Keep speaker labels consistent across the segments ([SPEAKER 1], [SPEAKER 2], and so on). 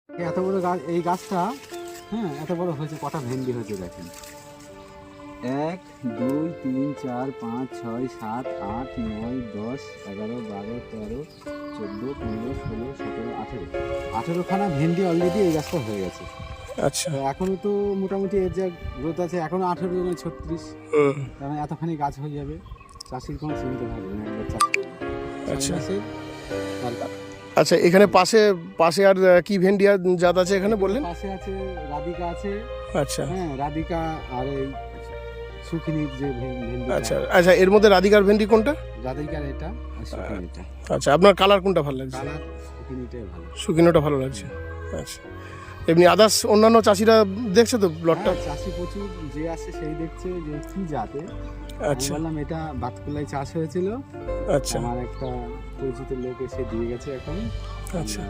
[SPEAKER 1] এত বড় গাছ, এই গাছটা হ্যাঁ এত বড় হয়েছে, কটা ভেন্ডি হয়েছে দেখেন। 1 2 3 4 5 6 7 8 9 10 11 12 13 14 15 16 17 18 18খানা ভেন্ডি অলরেডি এই গাছটা হয়ে গেছে।
[SPEAKER 2] আচ্ছা,
[SPEAKER 1] তো এখনো তো মোটামুটি এর যা গ্রোথ আছে, এখনো 18 মানে 36, কারণ এতখানি গাছ হয়ে যাবে। চাষির কোনো চিন্তা থাকবে না, একবার চাষ করবে।
[SPEAKER 2] আচ্ছা।
[SPEAKER 1] তার
[SPEAKER 2] আচ্ছা, এখানে পাশে আর কি ভেন্ডি জাত আছে এখানে বললেন?
[SPEAKER 1] পাশে আছে রাধিকা আছে,
[SPEAKER 2] আচ্ছা
[SPEAKER 1] হ্যাঁ রাধিকা, আর এই সুখিনীর যে ভেন্ডি।
[SPEAKER 2] আচ্ছা আচ্ছা, এর মধ্যে রাধিকার ভেন্ডি কোনটা?
[SPEAKER 1] রাধিকার এটা আর সুখিনীটা।
[SPEAKER 2] আচ্ছা, আপনার কালার কোনটা ভালো লাগছে?
[SPEAKER 1] কালার সুখিনীটাই ভালো।
[SPEAKER 2] সুকিনোটা ভালো লাগছে। আচ্ছা, এমনি আদার্স অন্যান্য চাষিরা দেখছে তো প্লটটা?
[SPEAKER 1] হ্যাঁ, চাষি প্রচুর যে আসে সেই দেখছে যে কি জাতে। আমি
[SPEAKER 2] আচ্ছা
[SPEAKER 1] বললাম এটা বাতকুল্লায় চাষ হয়েছিল,
[SPEAKER 2] আচ্ছা
[SPEAKER 1] আমার একটা পরিচিত লোক এসে দিয়ে গেছে এখন।
[SPEAKER 2] আচ্ছা,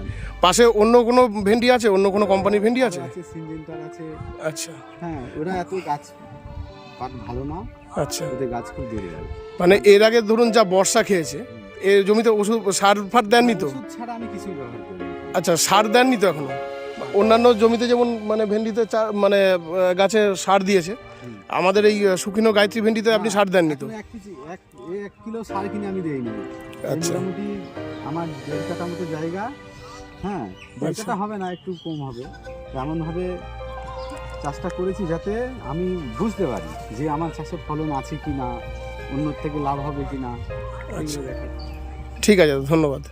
[SPEAKER 2] পাশে অন্য কোনো ভেন্ডি আছে, অন্য কোনো কোম্পানির ভেন্ডি আছে?
[SPEAKER 1] আছে সিনজেন্টার আছে।
[SPEAKER 2] আচ্ছা
[SPEAKER 1] হ্যাঁ, ওরা এত গাছ পাত ভালো না,
[SPEAKER 2] আচ্ছা,
[SPEAKER 1] ওদের গাছ খুব দেরি হয়।
[SPEAKER 2] মানে এর আগে ধরুন যা বর্ষা খেয়েছে, এর জমিতে ওষুধ সার ফার দেননি তো?
[SPEAKER 1] ওষুধ ছাড়া আমি কিছুই ব্যবহার করি না।
[SPEAKER 2] আচ্ছা, সার দেননি তো এখনো? অন্যান্য জমিতে যেমন মানে ভেন্ডিতে মানে গাছে সার দিয়েছে, আমাদের এই সুখিনো গায়ত্রী ভেন্ডিতে আপনি সার দেননি তো?
[SPEAKER 1] এখন 1 কিলো সার কিনে আমি দেইনি।
[SPEAKER 2] আচ্ছা।
[SPEAKER 1] মোটামুটি আমার 1.5 কাঠা মতো জায়গা, হ্যাঁ 1.5
[SPEAKER 2] আচ্ছা।
[SPEAKER 1] কাঠা হবে না, একটু কম হবে। এমনভাবে চাষটা করেছি যাতে আমি বুঝতে পারি যে আমার চাষে ফলন আছে কি না, অন্যর থেকে লাভ হবে কি না।
[SPEAKER 2] আচ্ছা, ঠিক আছে, ধন্যবাদ।